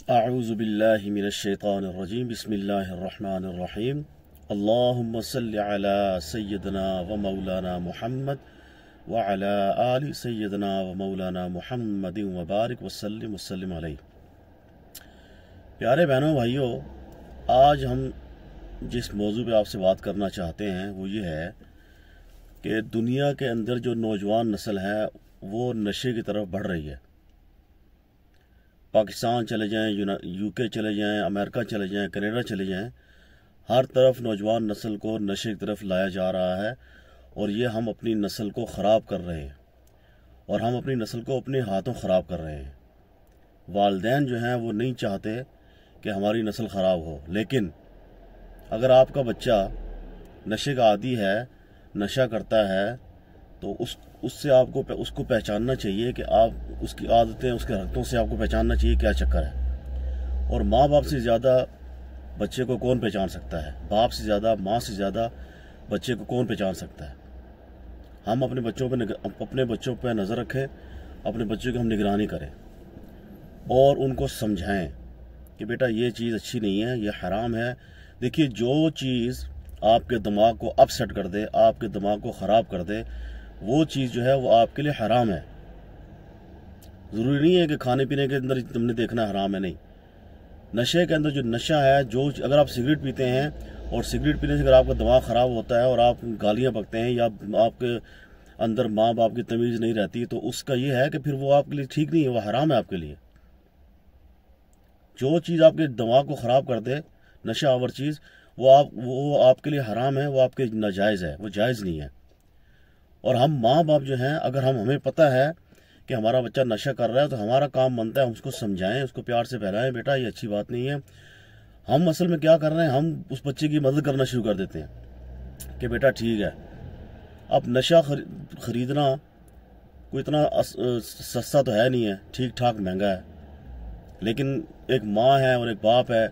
अऊज़ु बिल्लाहि मिनश्शैतानिर्रजीम बिस्मिल्लाहिर्रहमानिर्रहीम अल्लाहुम्मा सल्लि अला सय्यिदना व मौलाना मुहम्मद व अला आलि सय्यिदना व मौलाना मुहम्मदिन व बारिक वसल्लिम वसल्लिम अलैहि। प्यारे बहनों भाइयों, आज हम जिस मौजू पे आपसे बात करना चाहते हैं वो ये है कि दुनिया के अंदर जो नौजवान नस्ल है वो नशे की तरफ बढ़ रही है। पाकिस्तान चले जाएं, यूके चले जाएं, अमेरिका चले जाएं, कनाडा चले जाएं, हर तरफ नौजवान नस्ल को नशे की तरफ लाया जा रहा है और ये हम अपनी नस्ल को ख़राब कर रहे हैं और हम अपनी नस्ल को अपने हाथों ख़राब कर रहे हैं। वालिदैन जो हैं वो नहीं चाहते कि हमारी नस्ल ख़राब हो, लेकिन अगर आपका बच्चा नशे का आदी है, नशा करता है, तो उससे आपको उसको पहचानना चाहिए कि आप उसकी आदतें, उसके हरकतों से आपको पहचानना चाहिए क्या चक्कर है। और माँ बाप से ज़्यादा बच्चे को कौन पहचान सकता है? बाप से ज़्यादा, माँ से ज़्यादा बच्चे को कौन पहचान सकता है? हम अपने बच्चों पर नज़र रखें, अपने बच्चों की हम निगरानी करें और उनको समझाएं कि बेटा ये चीज़ अच्छी नहीं है, ये हराम है। देखिए, जो चीज़ आपके दिमाग को अपसेट कर दे, आपके दिमाग को ख़राब कर दे, वो चीज़ जो है वो आपके लिए हराम है। ज़रूरी नहीं है कि खाने पीने के अंदर तुमने देखना हराम है, नहीं। नशे के अंदर जो नशा है, जो अगर आप सिगरेट पीते हैं और सिगरेट पीने से अगर आपका दिमाग ख़राब होता है और आप गालियाँ बकते हैं या आपके अंदर माँ बाप की तमीज़ नहीं रहती, तो उसका ये है कि फिर वो आपके लिए ठीक नहीं है, वो हराम है आपके लिए। जो चीज़ आपके दिमाग को ख़राब कर दे, नशा आवर चीज़, वो आपके लिए हराम है, वो आपके नाजायज़ है, वो जायज़ नहीं है। और हम माँ बाप जो हैं, अगर हमें पता है कि हमारा बच्चा नशा कर रहा है तो हमारा काम बनता है हम उसको समझाएं, उसको प्यार से फैलाएं, बेटा ये अच्छी बात नहीं है। हम असल में क्या कर रहे हैं, हम उस बच्चे की मदद करना शुरू कर देते हैं कि बेटा ठीक है। अब नशा खरीदना कोई इतना सस्ता तो है नहीं है, ठीक ठाक महंगा है, लेकिन एक माँ है और एक बाप है,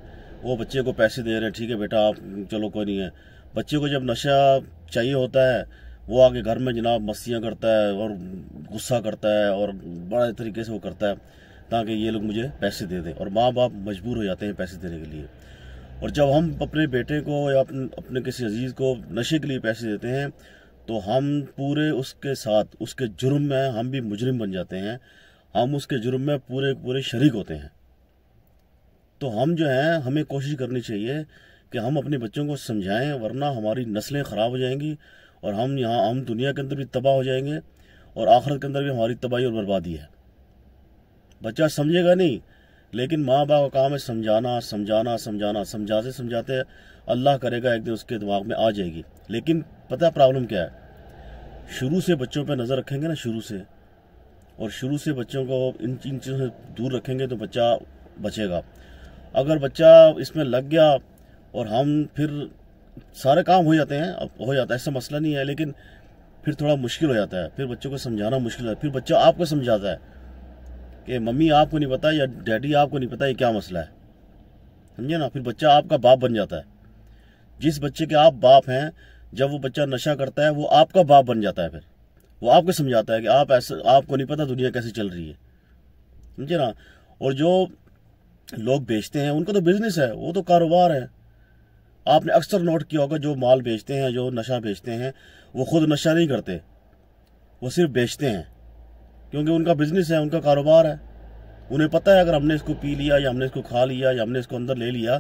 वो बच्चे को पैसे दे रहे हैं, ठीक है बेटा आप चलो कोई नहीं है। बच्चे को जब नशा चाहिए होता है, वो आके घर में जनाब मस्तियाँ करता है और गुस्सा करता है और बड़े तरीके से वो करता है ताकि ये लोग मुझे पैसे दे दें, और माँ बाप मजबूर हो जाते हैं पैसे देने के लिए। और जब हम अपने बेटे को या अपने किसी अजीज़ को नशे के लिए पैसे देते हैं तो हम पूरे उसके साथ, उसके जुर्म में हम भी मुजरिम बन जाते हैं, हम उसके जुर्म में पूरे शरीक होते हैं। तो हम जो हैं, हमें कोशिश करनी चाहिए कि हम अपने बच्चों को समझाएं, वरना हमारी नस्लें ख़राब हो जाएंगी और हम दुनिया के अंदर भी तबाह हो जाएंगे और आखिरत के अंदर भी हमारी तबाही और बर्बादी है। बच्चा समझेगा नहीं, लेकिन माँ बाप का काम है समझाना। समझाते समझाते अल्लाह करेगा एक दिन उसके दिमाग में आ जाएगी। लेकिन पता प्रॉब्लम क्या है, शुरू से बच्चों पर नज़र रखेंगे ना, शुरू से बच्चों को इन चीज़ों से दूर रखेंगे तो बच्चा बचेगा। अगर बच्चा इसमें लग गया और हम फिर सारे काम हो जाते हैं, अब हो जाता है, ऐसा मसला नहीं है, लेकिन फिर थोड़ा मुश्किल हो जाता है, फिर बच्चों को समझाना मुश्किल है। फिर बच्चा आपको समझाता है कि मम्मी आपको नहीं पता या डैडी आपको नहीं पता ये क्या मसला है, समझे ना। फिर बच्चा आपका बाप बन जाता है। जिस बच्चे के आप बाप हैं, जब वो बच्चा नशा करता है वो आपका बाप बन जाता है। फिर वो आपको समझाता है कि आपको नहीं पता दुनिया कैसे चल रही है, समझे ना। और जो लोग बेचते हैं उनको तो बिजनेस है, वो तो कारोबार है। आपने अक्सर नोट किया होगा, जो माल बेचते हैं, जो नशा बेचते हैं, वो खुद नशा नहीं करते, वो सिर्फ बेचते हैं, क्योंकि उनका बिजनेस है, उनका कारोबार है। उन्हें पता है अगर हमने इसको पी लिया या हमने इसको खा लिया या हमने इसको अंदर ले लिया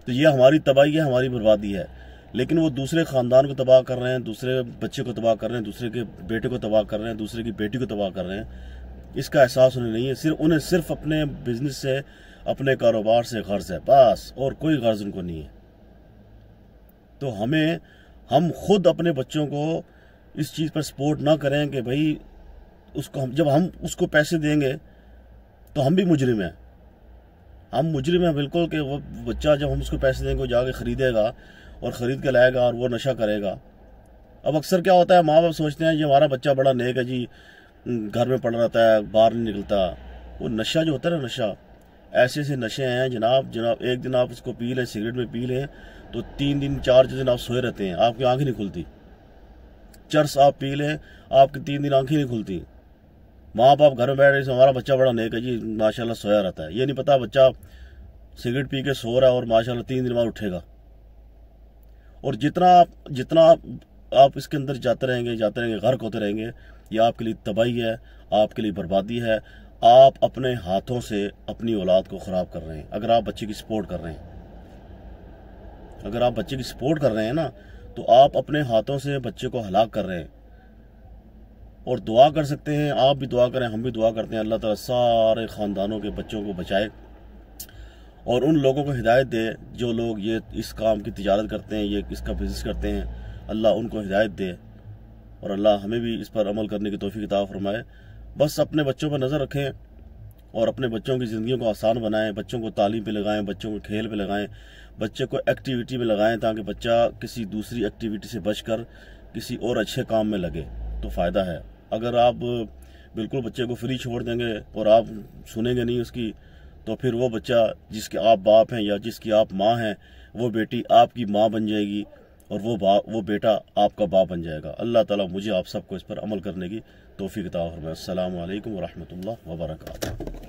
तो ये हमारी तबाही है, हमारी बर्बादी है। लेकिन वो दूसरे ख़ानदान को तबाह कर रहे हैं, दूसरे बच्चे को तबाह कर रहे हैं, दूसरे के बेटे को तबाह कर रहे हैं, दूसरे की बेटी को तबाह कर रहे हैं। इसका एहसास उन्हें नहीं है। उन्हें सिर्फ अपने बिजनेस से, अपने कारोबार से गर्ज है, बस, और कोई गर्ज उनको नहीं है। तो हम खुद अपने बच्चों को इस चीज़ पर सपोर्ट ना करें कि भाई जब हम उसको पैसे देंगे तो हम भी मुजरिम हैं, हम मुजरिम हैं बिल्कुल। कि वो बच्चा जब हम उसको पैसे देंगे वो जाके ख़रीदेगा और ख़रीद के लाएगा और वो नशा करेगा। अब अक्सर क्या होता है, माँ बाप सोचते हैं ये हमारा बच्चा बड़ा नेक है जी, घर में पड़ा रहता है, बाहर नहीं निकलता। वो नशा जो होता है ना, नशा, ऐसे नशे हैं जनाब, एक दिन आप उसको पी लें, सिगरेट में पी लें, तो 3 दिन 4 दिन आप सोए रहते हैं, आपकी आंखें नहीं खुलती। चरस आप पी लें, आपकी 3 दिन आंखें नहीं खुलती। माँ बाप घर में बैठ रहे, हमारा बच्चा बड़ा नेक है जी, माशाल्लाह सोया रहता है। ये नहीं पता बच्चा सिगरेट पी के सो रहा है और माशाल्लाह 3 दिन बाद उठेगा। और जितना आप इसके अंदर जाते रहेंगे गर्क होते रहेंगे, ये आपके लिए तबाही है, आपके लिए बर्बादी है। आप अपने हाथों से अपनी औलाद को ख़राब कर रहे हैं। अगर आप बच्चे की सपोर्ट कर रहे हैं, ना, तो आप अपने हाथों से बच्चे को हलाक कर रहे हैं। और दुआ कर सकते हैं, आप भी दुआ करें, हम भी दुआ करते हैं, अल्लाह ताला सारे ख़ानदानों के बच्चों को बचाए और उन लोगों को हिदायत दे जो लोग ये इस काम की तिजारत करते हैं, ये इसका बिज़नेस करते हैं। अल्लाह उनको हिदायत दे और अल्लाह हमें भी इस पर अमल करने की तौफीक अता फरमाए। बस अपने बच्चों पर नज़र रखें और अपने बच्चों की ज़िंदगी को आसान बनाएं। बच्चों को तालीम पे लगाएं, बच्चों को खेल पे लगाएं, बच्चे को एक्टिविटी में लगाएं, ताकि बच्चा किसी दूसरी एक्टिविटी से बचकर किसी और अच्छे काम में लगे तो फ़ायदा है। अगर आप बिल्कुल बच्चे को फ्री छोड़ देंगे और आप सुनेंगे नहीं उसकी, तो फिर वो बच्चा जिसके आप बाप हैं या जिसकी आप माँ हैं, वो बेटी आपकी माँ बन जाएगी और वो बेटा आपका बाप बन जाएगा। अल्लाह ताला मुझे आप सबको इस पर अमल करने की तौफीक अता फरमाए। अस्सलामु अलैकुम व रहमतुल्लाह व बरकातुहू।